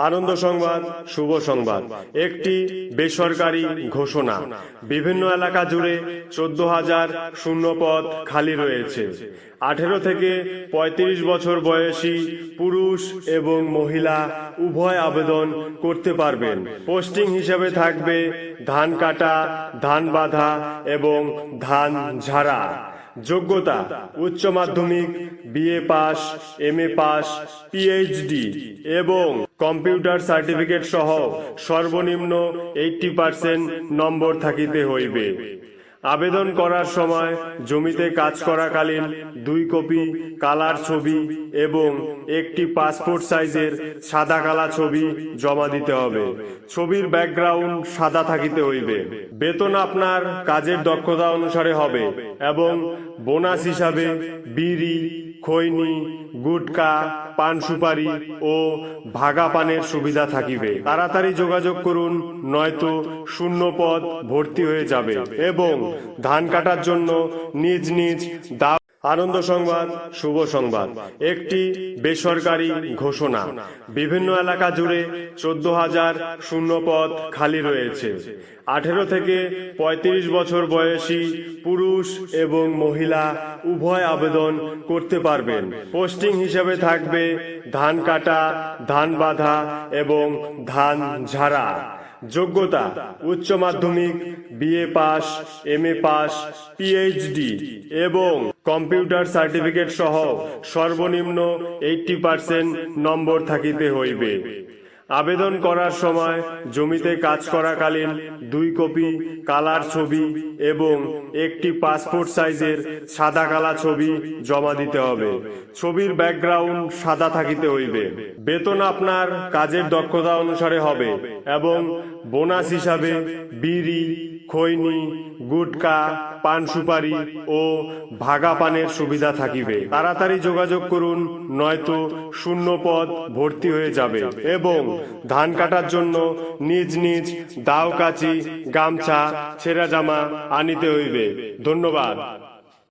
আনন্দ সংবাদ, শুভ সংবাদ। একটি বেসরকারি ঘোষণা। বিভিন্ন এলাকা জুড়ে 14,000 শূন্যপদ খালি রয়েছে। 18 থেকে 35 বছর বয়সী পুরুষ এবং মহিলা উভয় আবেদন করতে পারবেন। পোস্টিং হিসেবে থাকবে ধান কাটা, ধান বাঁধা এবং ধান ঝাড়া। যোগ্যতা: উচ্চ মাধ্যমিক, BA pass, MA pass, PhD এবং কম্পিউটার সার্টিফিকেট সহ সর্বনিম্ন 80% নম্বর থাকিতে হইবে। আবেদন করার সময় জমিতে কাজ করাকালীন 2 কপি কালার ছবি এবং একটি পাসপোর্ট সাইজের সাদা কালা ছবি জমা দিতে হবে। ছবির ব্যাকগ্রাউন্ড সাদা থাকিতে হইবে। বেতন আপনার কাজের দক্ষতা অনুসারে হবে এবং বোনাস হিসাবে বিড়ি, খৈনি, গুটকা, পান সুপারি ও ভাগা পানের সুবিধা থাকিবে। তাড়াতাড়ি যোগাযোগ করুন, নয়তো শূন্য পদ ভর্তি হয়ে যাবে এবং ধান কাটার জন্য নিজ নিজ দাও। আনন্দ সংবাদ, শুভ সংবাদ। একটি বেসরকারি ঘোষণা। বিভিন্ন এলাকা জুড়ে 14,000 শূন্যপদ খালি রয়েছে। 18 থেকে 35 বছর বয়সী পুরুষ এবং মহিলা উভয় আবেদন করতে পারবেন। পোস্টিং হিসেবে থাকবে ধান কাটা, ধান বাঁধা এবং ধান ঝাড়া। যোগ্যতা: উচ্চ মাধ্যমিক, BA pass, MA pass, PhD এবং কম্পিউটার সার্টিফিকেট সহ সর্বনিম্ন 80% নম্বর থাকিতে হইবে। আবেদন করার সময় জমিতে কাজ করাকালীন 2 কপি কালার ছবি এবং একটি পাসপোর্ট সাইজের সাদা কালা ছবি জমা দিতে হবে। ছবির ব্যাকগ্রাউন্ড সাদা থাকিতে হইবে। বেতন আপনার কাজের দক্ষতা অনুসারে হবে এবং বোনাস হিসাবে বিড়ি, খৈনি, গুটকা, পান সুপারি ও ভাগা পানের সুবিধা থাকিবে। তাড়াতাড়ি যোগাযোগ করুন, নয়তো শূন্য পদ ভর্তি হয়ে যাবে এবং ধান কাটার জন্য নিজ নিজ দাও, কাচি, গামছা, ছেঁড়া জামা আনিতে হইবে। ধন্যবাদ।